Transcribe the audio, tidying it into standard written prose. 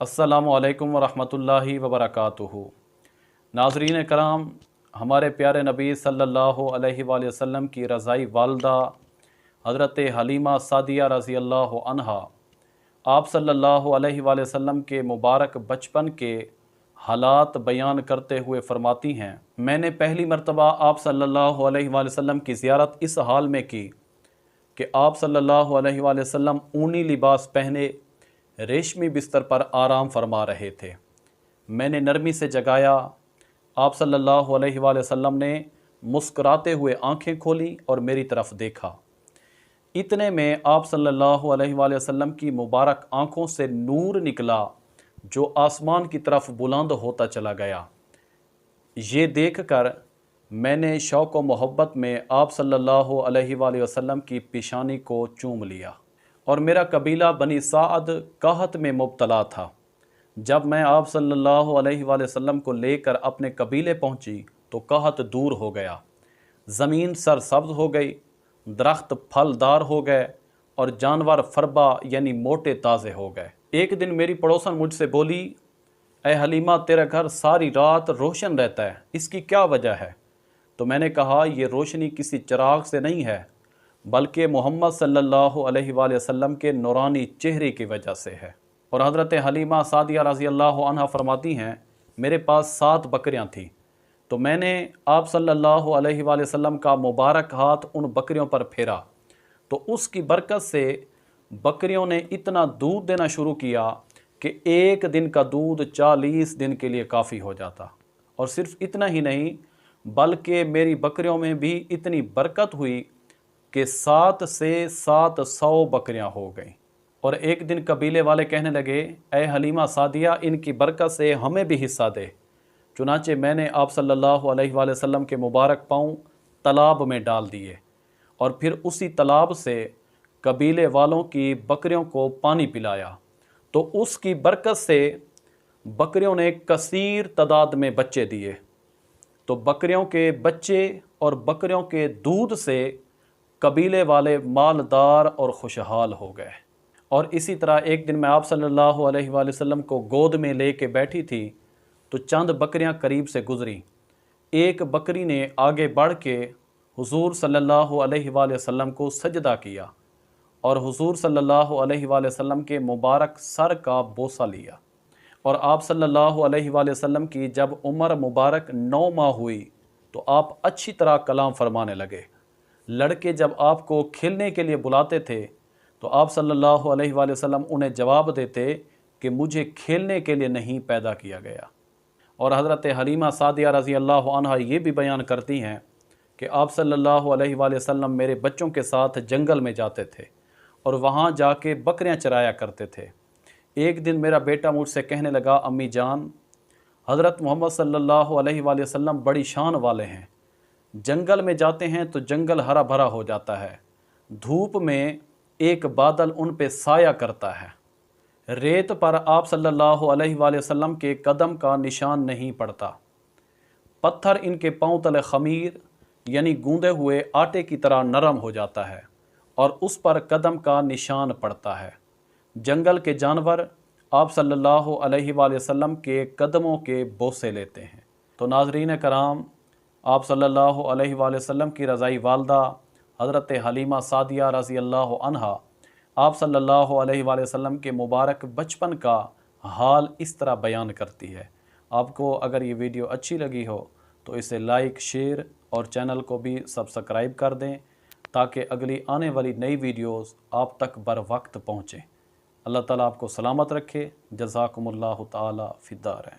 अस्सलामु अलैकुम वरहमतुल्लाहि वबरकातुहू। नाज़रीन कराम, हमारे प्यारे नबी सल्लल्लाहु अलैहि वसल्लम की रज़ाई वालदा हज़रत हलीमा सादिया रज़ी अल्लाह अन्हा आप सल्लल्लाहु अलैहि वसल्लम के मुबारक बचपन के हालात बयान करते हुए फरमाती हैं, मैंने पहली मरतबा आप सल्लल्लाहु अलैहि वसल्लम की ज़ियारत इस हाल में की कि आप सल्लल्लाहु अलैहि वसल्लम ऊनी लिबास पहने रेशमी बिस्तर पर आराम फरमा रहे थे। मैंने नरमी से जगाया। आप सल्लल्लाहु अलैहि वसल्लम ने मुस्कुराते हुए आंखें खोली और मेरी तरफ देखा। इतने में आप सल्लल्लाहु अलैहि वसल्लम की मुबारक आंखों से नूर निकला जो आसमान की तरफ बुलंद होता चला गया। ये देखकर मैंने शौक़ व मोहब्बत में आप सल्लल्लाहु अलैहि वसल्लम की पेशानी को चूम लिया और मेरा कबीला बनी साद काहत में मुब्तला था। जब मैं आप सल्लल्लाहु अलैहि वसल्लम को लेकर अपने कबीले पहुंची तो काहत दूर हो गया, ज़मीन सरसब्ज़ हो गई, दरख्त फलदार हो गए और जानवर फरबा यानी मोटे ताज़े हो गए। एक दिन मेरी पड़ोसन मुझसे बोली, ए हलीमा, तेरा घर सारी रात रोशन रहता है, इसकी क्या वजह है? तो मैंने कहा, ये रोशनी किसी चिराग से नहीं है बल्कि मोहम्मद सल्लल्लाहु अलैहि वसल्लम के नूरानी चेहरे की वजह से है। और हज़रत हलीमा सादिया रज़ी अल्लाह अन्हा फरमाती हैं, मेरे पास 7 बकरियां थीं, तो मैंने आप सल्लल्लाहु अलैहि वसल्लम का मुबारक हाथ उन बकरियों पर फेरा तो उसकी बरकत से बकरियों ने इतना दूध देना शुरू किया कि एक दिन का दूध 40 दिन के लिए काफ़ी हो जाता। और सिर्फ इतना ही नहीं बल्कि मेरी बकरियों में भी इतनी बरकत हुई कि 7 से 700 बकरियां हो गईं। और एक दिन कबीले वाले कहने लगे, ए हलीमा सादिया, इनकी बरकत से हमें भी हिस्सा दे। चुनाचे मैंने आप सल्लल्लाहु अलैहि वसल्लम के मुबारक पाँव तालाब में डाल दिए और फिर उसी तालाब से कबीले वालों की बकरियों को पानी पिलाया तो उसकी बरकत से बकरियों ने कसीर तादाद में बच्चे दिए। तो बकरियों के बच्चे और बकरियों के दूध से कबीले वाले मालदार और खुशहाल हो गए। और इसी तरह एक दिन मैं आप सल्लल्लाहु अलैहि वसल्लम को गोद में लेके बैठी थी तो चंद बकरियां करीब से गुजरी। एक बकरी ने आगे बढ़ के हुजूर सल्लल्लाहु अलैहि वसल्लम को सजदा किया और हुजूर सल्लल्लाहु अलैहि वसल्लम के मुबारक सर का बोसा लिया। और आप सल्लल्लाहु अलैहि वसल्लम की जब उम्र मुबारक 9 माह हुई तो आप अच्छी तरह कलाम फरमाने लगे। लड़के जब आपको खेलने के लिए बुलाते थे तो आप सल्लल्लाहु अलैहि वसल्लम उन्हें जवाब देते कि मुझे खेलने के लिए नहीं पैदा किया गया। और हज़रत हलीमा सादिया रज़ी अल्लाह अन्हा ये भी बयान करती हैं कि आप सल्लल्लाहु अलैहि वसल्लम मेरे बच्चों के साथ जंगल में जाते थे और वहाँ जाके बकरियाँ चराया करते थे। एक दिन मेरा बेटा मुझसे कहने लगा, अम्मी जान, हज़रत मोहम्मद सल्लल्लाहु अलैहि वसल्लम बड़ी शान वाले हैं, जंगल में जाते हैं तो जंगल हरा भरा हो जाता है, धूप में एक बादल उन पे साया करता है, रेत पर आप सल्लल्लाहु अलैहि वसल्लम के कदम का निशान नहीं पड़ता, पत्थर इनके पाँव तले खमीर यानी गूंदे हुए आटे की तरह नरम हो जाता है और उस पर कदम का निशान पड़ता है। जंगल के जानवर आप सल्लल्लाहु अलैहि वसल्लम के कदमों के बोसे लेते हैं। तो नाज़रीन कराम, आप सल्लल्लाहु अलैहि वसल्लम की रज़ाई वालदा हज़रत हलीमा सादिया रज़ी अल्लाह अन्हा आप सल्लल्लाहु अलैहि वसल्लम के मुबारक बचपन का हाल इस तरह बयान करती है। आपको अगर ये वीडियो अच्छी लगी हो तो इसे लाइक, शेयर और चैनल को भी सब्सक्राइब कर दें ताकि अगली आने वाली नई वीडियोज़ आप तक बर वक्त पहुँचें। अल्लाह ताला आपको सलामत रखे। जज़ाकुमुल्लाहु ताला फ़िद्दार।